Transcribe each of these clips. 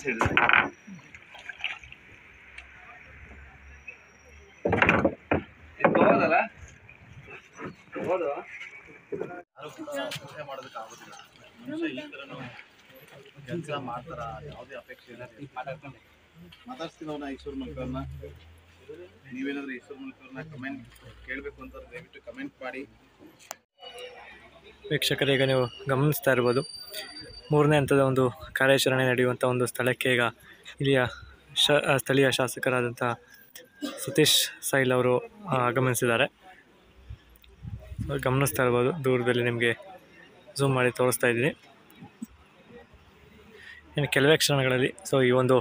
Side ಹೋಗೋದಲ್ಲ ಹೋದು ಯಾರು ಕೂಡ ಊಹೆ ಮಾಡೋದಕ್ಕಾಗೋದಿಲ್ಲ. ಮನುಷ್ಯ ಈ ಥರನೂ ಕೆಲಸ ಮಾಡ್ತಾರ, ಯಾವುದೇ ಅಪೇಕ್ಷೆ ಇಲ್ಲ. ಮಾತಾಡ್ಸ್ತೀವನ್ನ ಈಶ್ವರ ಮಲ್ಕವ್ರನ್ನ. ನೀವೇನಾದರೂ ಈಶ್ವರ ಮಲ್ಕವ್ರನ್ನ ಕಮೆಂಟ್ ಕೇಳಬೇಕು ಅಂತ ದಯವಿಟ್ಟು ಕಮೆಂಟ್ ಮಾಡಿ. ವೀಕ್ಷಕರೇ, ಈಗ ನೀವು ಗಮನಿಸ್ತಾ ಇರ್ಬೋದು, 3ನೇ ಹಂತದ ಒಂದು ಕಾರ್ಯಾಚರಣೆ ನಡೆಯುವಂಥ ಒಂದು ಸ್ಥಳಕ್ಕೆ ಈಗ ಇಲ್ಲಿಯ ಸ್ಥಳೀಯ ಶಾಸಕರಾದಂಥ ಸತೀಶ್ ಸೈಲ್ ಅವರು ಆಗಮಿಸಿದ್ದಾರೆ. ಗಮನಿಸ್ತಾ ಇರ್ಬೋದು, ದೂರದಲ್ಲಿ ನಿಮಗೆ ಝೂಮ್ ಮಾಡಿ ತೋರಿಸ್ತಾ ಇದ್ದೀನಿ. ಇನ್ನು ಕೆಲವೇ ಕ್ಷಣಗಳಲ್ಲಿ ಈ ಒಂದು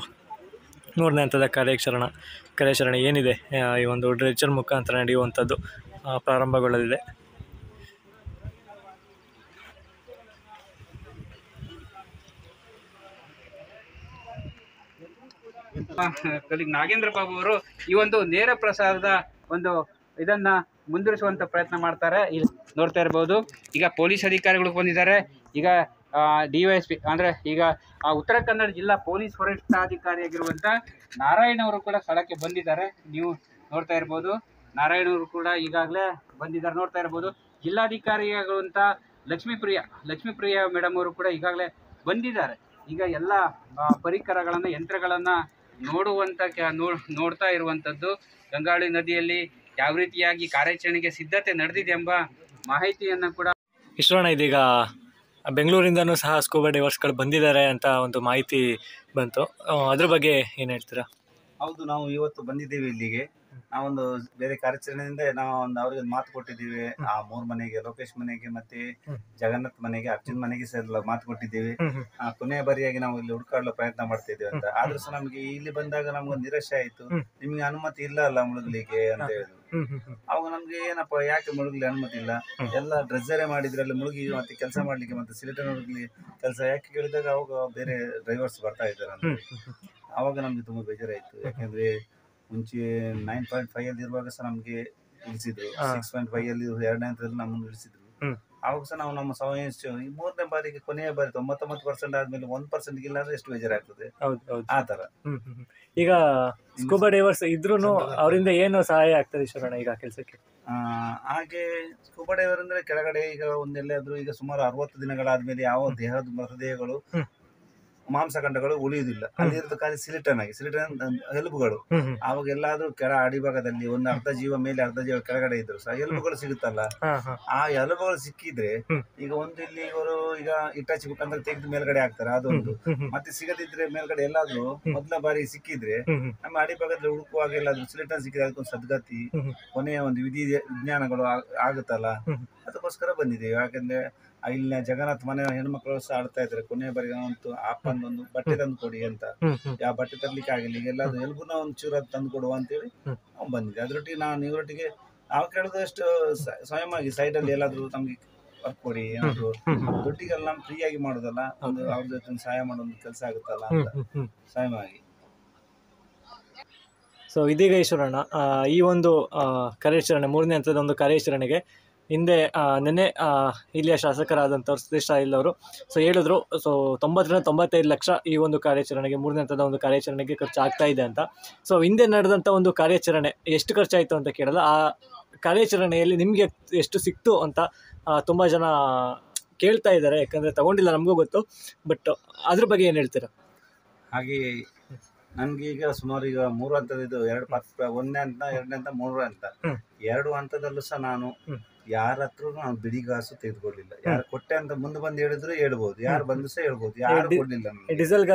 3ನೇ ಹಂತದ ಕಾರ್ಯಾಚರಣೆ ಏನಿದೆ, ಈ ಒಂದು ಡ್ರೆಜರ್ ಮುಖಾಂತರ ನಡೆಯುವಂಥದ್ದು ಪ್ರಾರಂಭಗೊಳ್ಳಲಿದೆ. ನಾಗೇಂದ್ರ ಬಾಬು ಅವರು ಈ ಒಂದು ನೇರ ಪ್ರಸಾರದ ಒಂದು ಇದನ್ನ ಮುಂದುವರಿಸುವಂತ ಪ್ರಯತ್ನ ಮಾಡ್ತಾರೆ. ಇಲ್ಲಿ ನೋಡ್ತಾ ಇರಬಹುದು, ಈಗ ಪೊಲೀಸ್ ಅಧಿಕಾರಿಗಳು ಬಂದಿದ್ದಾರೆ. ಈಗ DYSP ಅಂದ್ರೆ ಈಗ ಉತ್ತರ ಕನ್ನಡ ಜಿಲ್ಲಾ ಪೊಲೀಸ್ ವರಿಷ್ಠಾಧಿಕಾರಿಯಾಗಿರುವಂತ ನಾರಾಯಣ್ ಅವರು ಕೂಡ ಸ್ಥಳಕ್ಕೆ ಬಂದಿದ್ದಾರೆ. ನೀವು ನೋಡ್ತಾ ಇರಬಹುದು, ನಾರಾಯಣ್ ಅವರು ಕೂಡ ಈಗಾಗಲೇ ಬಂದಿದ್ದಾರೆ. ನೋಡ್ತಾ ಇರಬಹುದು, ಜಿಲ್ಲಾಧಿಕಾರಿಯಾಗಿರುವಂತ ಲಕ್ಷ್ಮೀಪ್ರಿಯ ಮೇಡಮ್ ಅವರು ಕೂಡ ಈಗಾಗಲೇ ಬಂದಿದ್ದಾರೆ. ಈಗ ಎಲ್ಲ ಪರಿಕರಗಳನ್ನ ಯಂತ್ರಗಳನ್ನ ನೋಡ್ತಾ ಇರುವಂತದ್ದು. ಗಂಗಾವಳಿ ನದಿಯಲ್ಲಿ ಯಾವ ರೀತಿಯಾಗಿ ಕಾರ್ಯಾಚರಣೆಗೆ ಸಿದ್ಧತೆ ನಡೆದಿದೆ ಎಂಬ ಮಾಹಿತಿಯನ್ನು ಕೂಡ ಈಶ್ವರಣ್ಣ, ಇದೀಗ ಬೆಂಗಳೂರಿಂದನೂ ಸಹ ಸ್ಕೂಬಾ ಡೈವರ್ಸ್ಗಳು ಬಂದಿದ್ದಾರೆ ಅಂತ ಒಂದು ಮಾಹಿತಿ ಬಂತು. ಅದ್ರ ಬಗ್ಗೆ ಏನು ಹೇಳ್ತೀರಾ? ಹೌದು, ನಾವು ಇವತ್ತು ಬಂದಿದ್ದೀವಿ ಇಲ್ಲಿಗೆ. ನಾವೊಂದು ಬೇರೆ ಕಾರ್ಯಾಚರಣೆಯಿಂದ ನಾವು ಅವ್ರಿಗೆ ಮಾತು ಕೊಟ್ಟಿದ್ದೀವಿ. ಆ 3 ಮನೆಗೆ, ಲೋಕೇಶ್ ಮನೆಗೆ ಮತ್ತೆ ಜಗನ್ನಾಥ್ ಮನೆಗೆ, ಅರ್ಜುನ್ ಮನೆಗೆ ಸಹ ಮಾತು ಕೊಟ್ಟಿದ್ದೀವಿ. ಕೊನೆಯ ಬಾರಿಯಾಗಿ ನಾವು ಇಲ್ಲಿ ಹುಡುಕಾಡಲು ಪ್ರಯತ್ನ ಮಾಡ್ತಿದ್ದೀವಿ ಅಂತ. ಆದ್ರೂ ಸಹ ನಮ್ಗೆ ಇಲ್ಲಿ ಬಂದಾಗ ನಮ್ಗೆ ನಿರಾಶೆ ಆಯ್ತು. ನಿಮ್ಗೆ ಅನುಮತಿ ಇಲ್ಲ ಅಲ್ಲ ಮುಳುಗ್ಲಿಕ್ಕೆ ಅಂತ ಹೇಳಿದ್ರು. ಅವಾಗ ನಮ್ಗೆ ಏನಪ್ಪ, ಯಾಕೆ ಮುಳುಗ್ಲಿ ಅನುಮತಿ ಇಲ್ಲ, ಎಲ್ಲ ಡ್ರೆಸ್ಸರೇ ಮಾಡಿದ್ರೆ ಅಲ್ಲಿ ಮುಳುಗಿ ಮತ್ತೆ ಕೆಲಸ ಮಾಡ್ಲಿಕ್ಕೆ ಮತ್ತೆ ಸಿಲಿಂಡರ್ ಮುಳುಗ್ಲಿ ಕೆಲಸ ಯಾಕೆ ಕೇಳಿದಾಗ ಅವಾಗ ಬೇರೆ ಡ್ರೈವರ್ಸ್ ಬರ್ತಾ ಇದ್ದಾರೆ ಅಂತ. ಅವಾಗ ನಮ್ಗೆ ತುಂಬಾ ಬೇಜಾರಾಯ್ತು. ಯಾಕಂದ್ರೆ ಮುಂಚೆ 9.5 ಅಲ್ಲಿ ಇರುವಾಗ ಸಹ ನಮ್ಗೆ ಇಳಿಸಿದ್ರು, 6.5 ಅಲ್ಲಿ 2ನೇ ಹಂತದಲ್ಲಿ ನಮ್ಮನ್ನು ಇಳಿಸಿದ್ರು. ಅವಾಗ ಸಹ ನಾವು ನಮ್ಮ ಸಮಯ ಈ 3ನೇ ಬಾರಿಗೆ ಕೊನೆಯ ಬಾರಿ 99% ಆದ್ಮೇಲೆ 1% ಇಲ್ಲ ಅಂದ್ರೆ ಎಷ್ಟು ಬೇಜಾರಾಗ್ತದೆ. ಆ ತರ ಈಗ ಸ್ಕೂಬಾ ಡೈವರ್ಸ್ ಇದ್ರೂ ಅವರಿಂದ ಏನು ಸಹಾಯ ಆಗ್ತದೆ ಈಶ್ವರಣ್ಣ ಈಗ ಕೆಲಸಕ್ಕೆ? ಹಾಗೆ ಸ್ಕೂಬಾ ಡೈವರ್ ಅಂದ್ರೆ ಕೆಳಗಡೆ ಈಗ ಒಂದೆಲ್ಲಾದ್ರೂ ಈಗ ಸುಮಾರು 60 ದಿನಗಳಾದ್ಮೇಲೆ ಯಾವ ದೇಹದ ಮೃತದೇಹಗಳು ಮಾಂಸಖಂಡಗಳು ಉಳಿಯುವುದಿಲ್ಲ. ಅಲ್ಲಿರೋದು ಖಾಲಿ ಸಿಲಿಟನ್ ಎಲುಬುಗಳು. ಅವಾಗ ಎಲ್ಲಾದ್ರೂ ಕೆಳ ಅಡಿಭಾಗದಲ್ಲಿ ಒಂದು ಅರ್ಧ ಜೀವ ಮೇಲೆ ಅರ್ಧ ಜೀವ ಕೆಳಗಡೆ ಇದ್ರು ಸಹ ಎಲುಬುಗಳು ಸಿಗುತ್ತಲ್ಲ, ಆ ಎಲುಬುಗಳು ಸಿಕ್ಕಿದ್ರೆ ಈಗ ಒಂದು ಇಲ್ಲಿ ಇವರು ಈಗ ಇಟಾಚಿ ಮುಖಾಂತರ ತೆಗೆದು ಮೇಲ್ಗಡೆ ಹಾಕ್ತಾರೆ, ಅದೊಂದು. ಮತ್ತೆ ಸಿಗದಿದ್ರೆ ಮೇಲ್ಗಡೆ ಎಲ್ಲಾದ್ರೂ ಮೊದಲ ಬಾರಿ ಸಿಕ್ಕಿದ್ರೆ ನಮ್ಮ ಅಡಿಭಾಗದಲ್ಲಿ ಹುಡುಕುವಾಗ ಎಲ್ಲಾದ್ರೂ ಸಿಲಿಟನ್ ಸಿಕ್ಕಿದ್ರೆ ಅದಕ್ಕೊಂದು ಸದ್ಗತಿ, ಕೊನೆಯ ಒಂದು ವಿಜ್ಞಾನಗಳು ಆಗುತ್ತಲ್ಲ, ಅದಕ್ಕೋಸ್ಕರ ಬಂದಿದ್ದೇವೆ. ಯಾಕಂದ್ರೆ ಇಲ್ಲಿನ ಜಗನ್ನಾಥ್ ಮನೆ ಹೆಣ್ಮಕ್ಳು ಸಹ ಆಡ್ತಾ ಇದ್ರೆ ಕೊನೆಯ ಬಾರಿ ಅಂತೂ ಅಪ್ಪಂದೊಂದು ಬಟ್ಟೆ ತಂದು ಕೊಡಿ ಅಂತ. ಯಾವ ಬಟ್ಟೆ ತರ್ಲಿಕ್ಕೆ ಆಗಿಲ್ಲ, ಈಗ ಎಲ್ಲಾದ್ರೂ ಎಲ್ಬುನ ಒಂದು ಚೂರ ತಂದು ಕೊಡುವ ಅಂತೇಳಿ ಅವ್ನು ಬಂದಿದೆ. ಅದ್ರೊಟ್ಟಿಗೆ ಇವರೊಟ್ಟಿಗೆ ನಾವು ಕೇಳೋದಷ್ಟು ಸ್ವಯಂವಾಗಿ ಸೈಡ್ ಅಲ್ಲಿ ಎಲ್ಲಾದ್ರೂ ನಮ್ಗೆ ವರ್ಕ್ ಕೊಡಿ, ಏನಾದ್ರು ದುಡ್ಡಿಗೆಲ್ಲ ನಾವು ಫ್ರೀ ಆಗಿ ಮಾಡೋದಲ್ಲ, ಒಂದು ಅವ್ರ ಜೊತೆ ಸಹಾಯ ಮಾಡೋ ಒಂದು ಕೆಲಸ ಆಗುತ್ತಲ್ಲ ಅಂತ ಸ್ವಯಂವಾಗಿ. ಇದೀಗ ಈಶ್ವರಣ್ಣ, ಈ ಒಂದು ಕಾರ್ಯಾಚರಣೆ 3ನೇ ಹಂತದ ಒಂದು ಕಾರ್ಯಾಚರಣೆಗೆ ಹಿಂದೆ ನೆನ್ನೆ ಇಲ್ಲಿಯ ಶಾಸಕರಾದಂಥವ್ರು ಸತೀಶ್ ಸೈಲ್ ಅವರು ಹೇಳಿದ್ರು, 90-95 ಲಕ್ಷ ಈ ಒಂದು ಕಾರ್ಯಾಚರಣೆಗೆ 3ನೇ ಹಂತದ ಒಂದು ಕಾರ್ಯಾಚರಣೆಗೆ ಖರ್ಚಾಗ್ತಾ ಇದೆ ಅಂತ. ಹಿಂದೆ ನಡೆದಂಥ ಒಂದು ಕಾರ್ಯಾಚರಣೆ ಎಷ್ಟು ಖರ್ಚಾಯಿತು ಅಂತ ಕೇಳಲ್ಲ, ಆ ಕಾರ್ಯಾಚರಣೆಯಲ್ಲಿ ನಿಮಗೆ ಎಷ್ಟು ಸಿಕ್ತು ಅಂತ ತುಂಬ ಜನ ಕೇಳ್ತಾ ಇದ್ದಾರೆ. ಯಾಕಂದರೆ ತಗೊಂಡಿಲ್ಲ, ನಮಗೂ ಗೊತ್ತು. ಬಟ್ ಅದ್ರ ಬಗ್ಗೆ ಏನು ಹೇಳ್ತೀರಾ? ಹಾಗೆ ನನ್ಗೆ ಈಗ ಸುಮಾರು ಈಗ 3 ಹಂತದಿದ್ದು 2 ಪಾತ್ರ, 1ನೇ ಹಂತ, 2ನೇ ಹಂತ, 3ನೇ ಹಂತ. 2 ಹಂತದಲ್ಲೂ ಸಹ ನಾನು ಯಾರ ಹತ್ರ ನಾನು ಬಿಡಿಗಾಸು ತೆಗೆದುಕೊಳ್ಳಿಲ್ಲ. ಯಾರು ಕೊಟ್ಟೆ ಅಂತ ಮುಂದೆ ಬಂದು ಹೇಳಿದ್ರು ಹೇಳ್ಬೋದು, ಯಾರು ಬಂದು ಸಹ ಹೇಳ್ಬೋದು, ಯಾರು ಕೊಡ್ಲಿಲ್ಲ.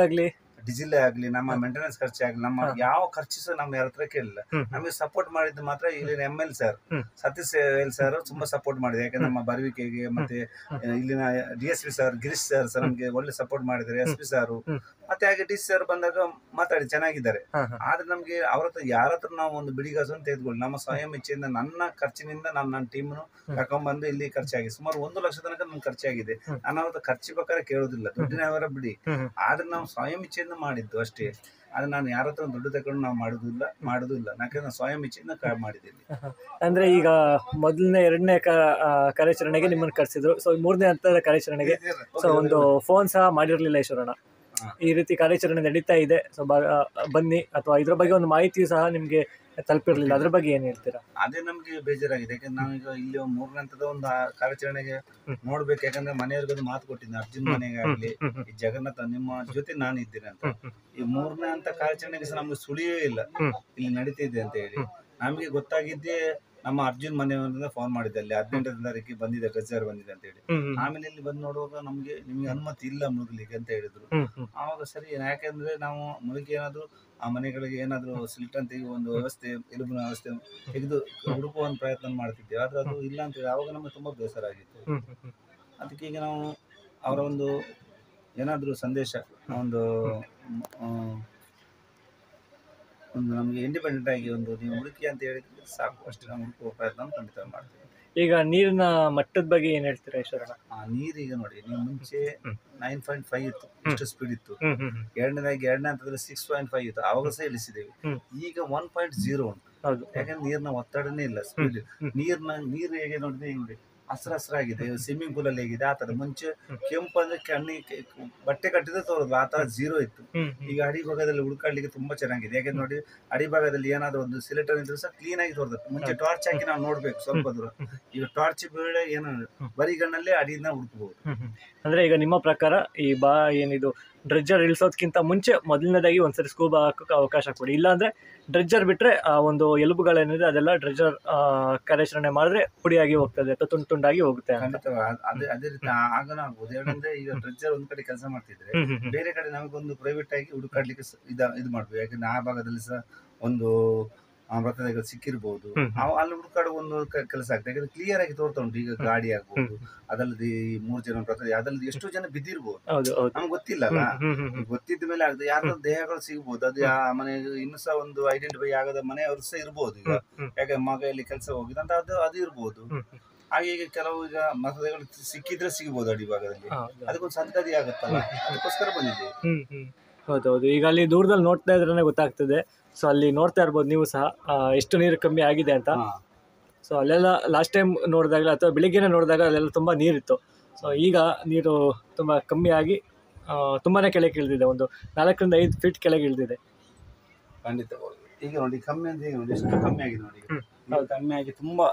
ಡೀಸೆಲ್ ಆಗ್ಲಿ, ನಮ್ಮ ಮೇಂಟೆನೆನ್ಸ್ ಖರ್ಚಾಗ್ಲಿ, ನಮ್ಮ ಯಾವ ಖರ್ಚು ಸಹ ನಮ್ಮ ಯಾರ ಹತ್ರ ಕೇಳಿಲ್ಲ. ನಮಗೆ ಸಪೋರ್ಟ್ ಮಾಡಿದ್ದು ಮಾತ್ರ ಇಲ್ಲಿನ ML ಸರ್ ಸತೀಶ್ ಸರ್ ತುಂಬಾ ಸಪೋರ್ಟ್ ಮಾಡಿದೆ. ಯಾಕಂದ್ರೆ ನಮ್ಮ ಬರುವಿಕೆಗೆ ಮತ್ತೆ ಇಲ್ಲಿನ DSP ಸರ್ ಗಿರೀಶ್ ಸರ್ ನಮ್ಗೆ ಒಳ್ಳೆ ಸಪೋರ್ಟ್ ಮಾಡಿದ್ದಾರೆ. SP ಸರ್ ಮತ್ತೆ ಹಾಗೆ DC ಸರ್ ಬಂದಾಗ ಮಾತಾಡಿ ಚೆನ್ನಾಗಿದ್ದಾರೆ. ಆದ್ರೆ ನಮ್ಗೆ ಅವ್ರ ಹತ್ರ ಯಾರ ಹತ್ರ ನಾವು ಒಂದು ಬಿಡಿಗಾಸನ್ನು ತೆಗೆದುಕೊಳ್ಳಿ, ನಮ್ಮ ಸ್ವಯಂ ಇಚ್ಛೆಯಿಂದ ನನ್ನ ಖರ್ಚಿನಿಂದ ನನ್ನ ಟೀಮ್ನು ಕರ್ಕೊಂಡ್ಬಂದು ಇಲ್ಲಿ ಖರ್ಚಾಗಿದೆ. ಸುಮಾರು 1 ಲಕ್ಷ ತನಕ ನಮ್ಗೆ ಖರ್ಚಾಗಿದೆ. ನಾನು ಅವ್ರ ಖರ್ಚು ಬೇಕಾದ್ರೆ ಕೇಳುದಿಲ್ಲ, ದುಡ್ಡಿನ ಅವರ ಬಿಡಿ. ಆದ್ರೆ ನಾವು ಸ್ವಯಂ ಇಚ್ಛೆಯಿಂದ ಮಾಡಿದ್ದು ಅಷ್ಟೇ. ಆದ್ರೆ ನಾನು ಯಾರ ಹತ್ರ ದುಡ್ಡು ತಗೊಂಡು ನಾವು ಮಾಡುದು ಇಲ್ಲ. ಯಾಕಂದ್ರೆ ನಾನು ಸ್ವಯಂ ಇಚ್ಛೆಯಿಂದ ಮಾಡಿದ್ದೀನಿ. ಅಂದ್ರೆ ಈಗ ಮೊದಲನೇ 2ನೇ ಕಾರ್ಯಾಚರಣೆಗೆ ನಿಮ್ಮನ್ನು ಕರೆಸಿದ್ರು, 3ನೇ ಹಂತದ ಕಾರ್ಯಾಚರಣೆಗೆ ಒಂದು ಫೋನ್ ಸಹ ಮಾಡಿರ್ಲಿಲ್ಲ ಈಶ್ವರಣ್ಣ. ಈ ರೀತಿ ಕಾರ್ಯಾಚರಣೆ ನಡೀತಾ ಇದೆ, ಸೊ ಬನ್ನಿ, ಅಥವಾ ಇದ್ರ ಬಗ್ಗೆ ಒಂದು ಮಾಹಿತಿಯು ಸಹ ನಿಮಗೆ ತಲುಪಿರಲಿಲ್ಲ, ಅದ್ರ ಬಗ್ಗೆ ಏನು ಹೇಳ್ತೀರಾ? ಅದೇ ನಮ್ಗೆ ಬೇಜಾರಾಗಿದೆ. ಯಾಕಂದ್ರೆ ನಾವೀಗ ಇಲ್ಲಿ ಒಂದು 3ನೇ ಹಂತದ ಒಂದು ಕಾರ್ಯಾಚರಣೆಗೆ ನೋಡ್ಬೇಕು. ಯಾಕಂದ್ರೆ ಮನೆಯವ್ರಿಗೆ ಒಂದು ಮಾತು ಕೊಟ್ಟಿದ್ದೆ, ಅರ್ಜುನ್ ಮನೆಗೆ ಆಗ್ಲಿ ಈ ಜಗನ್ನಾಥ ನಿಮ್ಮ ಜೊತೆ ನಾನು ಇದ್ದೇನೆ ಅಂತ. ಈ 3ನೇ ಹಂತ ಕಾರ್ಯಾಚರಣೆಗೆ ಸಹ ನಮ್ಗೆ ಸುಳಿಯೇ ಇಲ್ಲ ಇಲ್ಲಿ ನಡೀತಿದೆ ಅಂತ ಹೇಳಿ. ನಮಗೆ ಗೊತ್ತಾಗಿದ್ದೇ ನಮ್ಮ ಅರ್ಜುನ್ ಮನೆಯವರಿಂದ ಫೋನ್ ಮಾಡಿದ್ದೆ, ಅಲ್ಲಿ 18ನೇ ತಾರೀಕಿಗೆ ಬಂದಿದೆ, ಡ್ರೆಜರ್ ಬಂದಿದೆ ಅಂತ ಹೇಳಿ. ಆಮೇಲೆ ಇಲ್ಲಿ ಬಂದು ನೋಡುವಾಗ ನಿಮ್ಗೆ ಅನುಮತಿ ಇಲ್ಲ ಮುಳುಗಲಿಕ್ಕೆ ಅಂತ ಹೇಳಿದ್ರು. ಆವಾಗ ಸರಿ, ಯಾಕಂದ್ರೆ ನಾವು ಮುಳುಗಿ ಏನಾದ್ರು ಆ ಮನೆಗಳಿಗೆ ಏನಾದ್ರು ಸಿಲ್ಟನ್ ತೆಗೆಯುವ ಒಂದು ವ್ಯವಸ್ಥೆ, ಎಲುಬಿನ ವ್ಯವಸ್ಥೆ ತೆಗೆದು ಹುಡುಕುವ ಒಂದು ಪ್ರಯತ್ನ ಮಾಡ್ತಿದ್ದೇವೆ. ಆದ್ರೆ ಅದು ಇಲ್ಲ ಅಂತ ಹೇಳಿ ಆವಾಗ ನಮ್ಗೆ ತುಂಬಾ ಬೇಸರ ಆಗಿತ್ತು. ಅದಕ್ಕೆ ಈಗ ನಾವು ಅವರ ಒಂದು ಏನಾದ್ರು ಸಂದೇಶ, ಒಂದು ನಮಗೆ ಇಂಡಿಪೆಂಡೆಂಟ್ ಆಗಿ ಒಂದು ನೀವು ಹುಡುಕಿ ಅಂತ ಹೇಳಿದ್ರೆ ಸಾಕು, ಅಷ್ಟೇ. ನಾವು ಹುಡುಕುವ ಪ್ರಯತ್ನ ಖಂಡಿತ ಮಾಡ್ತೀವಿ. ಈಗ ನೀರಿನ ಮಟ್ಟದ ಬಗ್ಗೆ ಏನ್ ಹೇಳ್ತೀರಾ ಈಶ್ವರಣ್ಣ? ನೀರಿಗೆ ನೋಡಿ, ನೀವು ಮುಂಚೆ 9.5 ಇತ್ತು, ಇಷ್ಟು ಸ್ಪೀಡ್ ಇತ್ತು. ಎರಡನೇ ಹಂತದಲ್ಲಿ 6.5 ಇತ್ತು, ಆವಾಗ ಸಹ ಇಳಿಸಿದ್ದೇವೆ. ಈಗ 1.0 ಉಂಟು. ಯಾಕಂದ್ರೆ ನೀರಿನ ಒತ್ತಡನೇ ಇಲ್ಲ, ಸ್ಪೀಡ್. ನೀರು ಹೇಗೆ ನೋಡಿದ್ರೆ ಹಿಂಗೆ ಹಸಿರಾಗಿದೆ, ಸ್ವಿಮ್ಮಿಂಗ್ ಪೂಲ್ ಅಲ್ಲಿ ಹೇಗಿದೆ ಆ ತರ. ಮುಂಚೆ ಕೆಂಪು ಅಂದ್ರೆ ಬಟ್ಟೆ ಕಟ್ಟಿದ್ರೆ ತೋರುದು, ಆ ತರ 0 ಇತ್ತು. ಈಗ ಅಡಿಭಾಗದಲ್ಲಿ ಹುಡುಕಾಡ್ಲಿಕ್ಕೆ ತುಂಬಾ ಚೆನ್ನಾಗಿದೆ. ಯಾಕಂದ್ರೆ ನೋಡಿ, ಅಡಿಭಾಗದಲ್ಲಿ ಏನಾದ್ರು ಒಂದು ಸಿಲಿಟರ್ ಇದ್ರೆ ಸಹ ಕ್ಲೀನ್ ಆಗಿ ತೋರ್ತದೆ. ಮುಂಚೆ ಟಾರ್ಚ್ ಹಾಕಿ ನಾವು ನೋಡ್ಬೇಕು ಸ್ವಲ್ಪ ದೂರ. ಈಗ ಟಾರ್ಚ್ ಬೇಡ, ಏನು ಬರಿಗಣ್ಣಲ್ಲೇ ಅಡಿಯಿಂದ ಹುಡುಕಬಹುದು. ಅಂದ್ರೆ ಈಗ ನಿಮ್ಮ ಪ್ರಕಾರ ಈ ಏನಿದು ಡ್ರೆಜ್ಜರ್ ಇಳಿಸೋದಕ್ಕಿಂತ ಮುಂಚೆ ಮೊದಲನೇದಾಗಿ ಒಂದ್ಸರಿ ಸ್ಕೂಬಾ ಹಾಕೋಕೆ ಅವಕಾಶ ಕೊಡಿ. ಇಲ್ಲಾಂದ್ರೆ ಡ್ರೆಜ್ಜರ್ ಬಿಟ್ರೆ ಆ ಒಂದು ಎಲುಬುಗಳೇನಿದೆ ಅದೆಲ್ಲ ಡ್ರೆಜ್ಜರ್ ಕಾರ್ಯಾಚರಣೆ ಮಾಡಿದ್ರೆ ಪುಡಿಯಾಗಿ ಹೋಗ್ತದೆ ಅಥವಾ ತುಂಡಾಗಿ ಹೋಗುತ್ತೆ. ಅದೇ ರೀತಿ ಆಗನ ಆಗ್ಬೋದು. ಯಾಕಂದ್ರೆ ಈಗ ಡ್ರೆಜ್ಜರ್ ಒಂದ್ ಕಡೆ ಕೆಲಸ ಮಾಡ್ತಿದ್ರೆ ಬೇರೆ ಕಡೆ ನಮಗೊಂದು ಪ್ರೈವೇಟ್ ಆಗಿ ಹುಡುಕಾಡ್ಲಿಕ್ಕೆ ಇದು ಮಾಡ್ಬೇಕು. ಯಾಕಂದ್ರೆ ಆ ಭಾಗದಲ್ಲಿ ಸಹ ಒಂದು ಮೃತದೇಹಗಳು ಸಿಕ್ಕಿರ್ಬಹುದು, ಅಲ್ಲಿ ಹುಡುಕಾಡುವ ಒಂದು ಕೆಲಸ ಆಗ್ತದೆ. ಯಾಕಂದ್ರೆ ಕ್ಲಿಯರ್ ಆಗಿ ತೋರ್ತಾ ಉಂಟು. ಈಗ ಗಾಡಿ ಆಗ್ಬಹುದು, ಅದಲ್ಲದೆ 3 ಜನ ಮೃತದೇಹ, ಅದಲ್ಲದೆ ಎಷ್ಟು ಜನ ಬಿದ್ದಿರ್ಬಹುದು ನಮ್ಗೆ ಗೊತ್ತಿಲ್ಲ ಅಲ್ಲ. ಗೊತ್ತಿದ್ದ ಮೇಲೆ ಆಗದೆ ಯಾರ ದೇಹಗಳು ಸಿಗಬಹುದು. ಅದು ಆ ಮನೆ ಇನ್ನು ಸಹ ಒಂದು ಐಡೆಂಟಿಫೈ ಆಗದ ಮನೆಯವರು ಸಹ ಇರ್ಬೋದು. ಈಗ ಯಾಕೆ ಮಗಲ್ಲಿ ಕೆಲಸ ಹೋಗಿದೆ ಅಂತ ಅದು ಇರ್ಬೋದು. ಹಾಗೆ ಈಗ ಕೆಲವು ಈಗ ಮೃತದೇಹಗಳು ಸಿಕ್ಕಿದ್ರೆ ಸಿಗಬಹುದು ಅಡಿಭಾಗದಲ್ಲಿ, ಅದಕ್ಕೊಂದು ಸಂತತಿ ಆಗುತ್ತಲ್ಲ, ಅದಕ್ಕೋಸ್ಕರ ಬಂದಿದೆ. ಹೌದೌದು. ಈಗ ಅಲ್ಲಿ ದೂರದಲ್ಲಿ ನೋಡ್ತಾ ಇದ್ರೆ ಗೊತ್ತಾಗ್ತದೆ. ಸೊ ಅಲ್ಲಿ ನೋಡ್ತಾ ಇರ್ಬೋದು ನೀವು ಸಹ ಎಷ್ಟು ನೀರು ಕಮ್ಮಿ ಆಗಿದೆ ಅಂತ. ಸೊ ಅಲ್ಲೆಲ್ಲ ಲಾಸ್ಟ್ ಟೈಮ್ ನೋಡಿದಾಗ ಅಥವಾ ಬೆಳಿಗ್ಗೆನೇ ನೋಡಿದಾಗ ಅಲ್ಲೆಲ್ಲ ತುಂಬ ನೀರಿತ್ತು. ಸೊ ಈಗ ನೀರು ತುಂಬ ಕಮ್ಮಿ ಆಗಿ ತುಂಬಾ ಕೆಳಗೆ ಇಳಿದಿದೆ, ಒಂದು 4ರಿಂದ 5 ಫೀಟ್ ಕೆಳಗೆ ಇಳಿದಿದೆ. ಖಂಡಿತ. ಈಗ ನೋಡಿ ಕಮ್ಮಿ ಅಂತ, ಈಗ ನೋಡಿ ಎಷ್ಟು ಕಮ್ಮಿ ಆಗಿದೆ ನೋಡಿ. ಕಮ್ಮಿ ಆಗಿ ತುಂಬಾ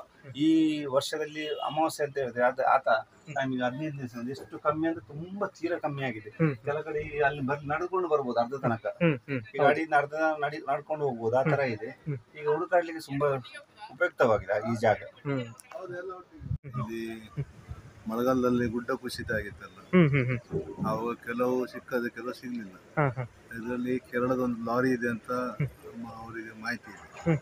ಈ ವರ್ಷದಲ್ಲಿ ಅಮಾವಾಸ್ಯೆ ಅಂತ ಹೇಳಿದ್ರೆ ಆತ ನಮಗೆ 15 ದಿವಸ ಎಷ್ಟು ಕಮ್ಮಿ ಅಂದ್ರೆ ತುಂಬಾ ತೀರಾ ಕಮ್ಮಿ ಆಗಿದೆ. ಕೆಳಗಡೆ ಅಲ್ಲಿ ನಡ್ಕೊಂಡು ಬರ್ಬೋದು ಅರ್ಧ ತನಕ. ಈಗ ಅಡಿಯಿಂದ ಅರ್ಧ ನಡ್ಕೊಂಡು ಹೋಗ್ಬೋದು, ಆ ತರ ಇದೆ. ಈಗ ಹುಡುಕಾಡ್ಲಿಕ್ಕೆ ತುಂಬಾ ಉಪಯುಕ್ತವಾಗಿದೆ ಈ ಜಾಗ. ಇಲ್ಲಿ ಮಳೆಗಾಲದಲ್ಲಿ ಗುಡ್ಡ ಕುಸಿತ ಆಗಿತ್ತಲ್ಲ, ಅವಾಗ ಕೆಲವು ಸಿಕ್ಕದ, ಕೆಲವು ಸಿಗ್ಲಿಲ್ಲ. ಇದರಲ್ಲಿ ಕೇರಳದ ಒಂದು ಲಾರಿ ಇದೆ ಅಂತ ಅವರಿಗೆ ಮಾಹಿತಿ ಇದೆ.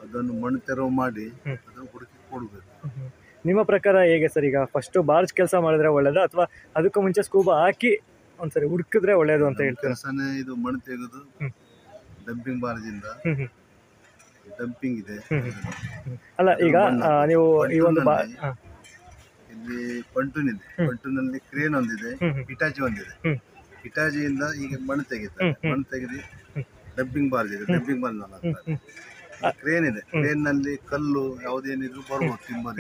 ಅದನ್ನು ಮಣ್ಣು ತೆರವು ಮಾಡಿ ಅದನ್ನು ಹುಡುಕಿ ಕೊಡಬೇಕು. ನಿಮ್ಮ ಪ್ರಕಾರ ಹೇಗೆ ಸರ್? ಈಗ ಫಸ್ಟ್ ಬಾರ್ಜ್ ಕೆಲಸ ಮಾಡಿದ್ರೆ ಒಳ್ಳೇದು ಅಥವಾ ಅದಕ್ಕೂ ಮುಂಚೆ ಸ್ಕೂಬಾ ಹಾಕಿ ಒಂದ್ಸರಿ ಹುಡುಕಿದ್ರೆ ಒಳ್ಳೇದು ಅಂತ ಹೇಳ್ತಾರೆ? ಕೆಲಸನೇ ಇದು ಮಣ್ಣು ತೆಗೆದು ಡಂಪಿಂಗ್ ಬಾರ್ಜಿಂದ ಡಂಪಿಂಗ್ ಇದೆ. ಅಲ್ಲ, ಈಗ ನೀವು ಈ ಒಂದು ಇಲ್ಲಿ ಪಂಟೂನ್ ಇದೆ, ಪಂಟೂನಲ್ಲಿ ಕ್ರೇನ್ ಒಂದಿದೆ, ಹಿಟಾಚಿ ಒಂದಿದೆ. ಹಿಟಾಚಿಯಿಂದ ಈಗ ಮಣ್ಣು ತೆಗಿತಾರೆ, ಮಣ್ಣು ತೆಗೆದು ಡಂಪಿಂಗ್ ಬಾರ್ಜ್ ಇದೆ, ಡಂಪಿಂಗ್ ಬಾರ್ಜ್ ಕ್ರೇನ್ ಇದೆ. ಕ್ರೇನ್ ನಲ್ಲಿ ಕಲ್ಲು ಯಾವುದೇನಿದ್ರು ಬರ್ಬೋದು, ಟಿಂಬರ್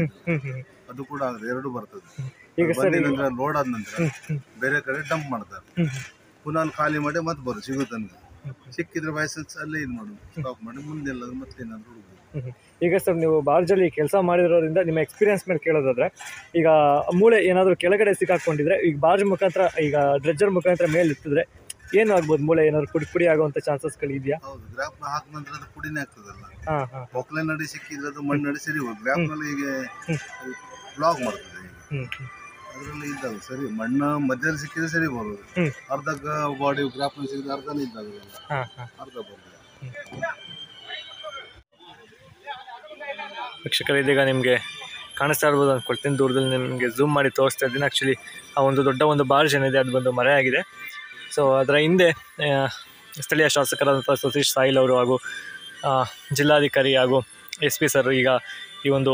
ಅದು ಕೂಡ ಆಗುತ್ತೆ, 2 ಬರ್ತದೆ. ನಂತರ ಲೋಡ್ ಆದ ನಂತರ ಬೇರೆ ಕಡೆ ಡಂಪ್ ಮಾಡ್ತಾರೆ, ಪುನಃ ಖಾಲಿ ಮಾಡಿ ಮತ್ತೆ ಬರೋದು ಸಿಗುತ್ತೆ. ನಮ್ಗೆ ಸಿಕ್ಕಿದ್ರೆ ಬಯಸಲ್ಸ್ ಅಲ್ಲೇ ಇದು ಮಾಡೋದು, ಸ್ಟಾಪ್ ಮಾಡಿ ಮುಂದೆಲ್ಲ ಮತ್ತೆ ಏನಾದ್ರು ಹುಡುಗರು. ಈಗ ಸರ್ ನೀವು ಬಾರ್ಜಲ್ಲಿ ಕೆಲಸ ಮಾಡಿರೋದ್ರಿಂದ ನಿಮ್ಮ ಎಕ್ಸ್ಪೀರಿಯನ್ಸ್ ಮೇಲೆ ಕೇಳೋದಾದ್ರೆ, ಈಗ ಮೂಳೆ ಏನಾದರೂ ಕೆಳಗಡೆ ಸಿಕ್ಕಾಕೊಂಡಿದ್ರೆ ಈಗ ಬಾರ್ಜ್ ಮುಖಾಂತರ, ಈಗ ಡ್ರೆಜ್ಜರ್ ಮುಖಾಂತರ ಮೇಲೆ ಇತ್ತಿದ್ರೆ ಏನು ಆಗ್ಬೋದು? ಮೂಳೆ ಏನಾದ್ರು ಪುಡಿ ಆಗುವಂತ ಚಾನ್ಸಸ್ಗಳು ಇದೆಯಾ? ಹೌದು, ಗ್ರಾಫ್ ಹಾಕ ನಂತರ ಅದು ಪುಡಿನೇ ಆಗ್ತದಲ್ಲ. ಹೊಕ್ಲೈನ್ ನಡಿ ಸಿಕ್ಕಿದ್ರೆ ಅದು ಮಣ್ಣು ನಡಿ ಸರಿ ಹೋಗಿ, ಗ್ರಾಫ್ ನಲ್ಲಿ ಹೀಗೆ ಬ್ಲಾಕ್ ಮಾಡ್ತದೆ. ಅದರಲ್ಲಿ ಇದ್ದಾವೆ ಸರಿ, ಮಣ್ಣು ಮಧ್ಯದಲ್ಲಿ ಸಿಕ್ಕಿದ್ರೆ ಸರಿ ಬರೋದು. ಅರ್ಧ ಬಾಡಿ ಗ್ರಾಫ್ ನಲ್ಲಿ ಸಿಕ್ಕಿದ್ರೆ ಅರ್ಧನೇ ಇದ್ದಾವೆ, ಅರ್ಧ ಬರೋದು. ವೀಕ್ಷಕರು, ಇದೀಗ ನಿಮಗೆ ಕಾಣಿಸ್ತಾ ಇರ್ಬೋದು ಅಂದ್ಕೊಳ್ತೀನಿ, ದೂರದಲ್ಲಿ ನಿಮಗೆ ಝೂಮ್ ಮಾಡಿ ತೋರಿಸ್ತಾ ಇದ್ದೀನಿ. ಆ್ಯಕ್ಚುಲಿ ಆ ಒಂದು ದೊಡ್ಡ ಒಂದು ಬಾರ್ಜ್ ಏನಿದೆ ಅದು ಬಂದು ಮರೆಯಾಗಿದೆ. ಸೊ ಅದರ ಹಿಂದೆ ಸ್ಥಳೀಯ ಶಾಸಕರಾದಂಥ ಸತೀಶ್ ಸಾಯಿಲ್ ಅವರು ಹಾಗೂ ಜಿಲ್ಲಾಧಿಕಾರಿ ಹಾಗೂ SP ಸರ್ ಈಗ ಈ ಒಂದು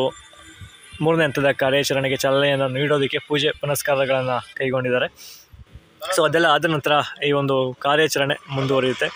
3ನೇ ಹಂತದ ಕಾರ್ಯಾಚರಣೆಗೆ ಚಾಲನೆಯನ್ನು ನೀಡೋದಕ್ಕೆ ಪೂಜೆ ಪುನಸ್ಕಾರಗಳನ್ನು ಕೈಗೊಂಡಿದ್ದಾರೆ. ಸೊ ಅದೆಲ್ಲ ಆದ ನಂತರ ಈ ಒಂದು ಕಾರ್ಯಾಚರಣೆ ಮುಂದುವರಿಯುತ್ತೆ.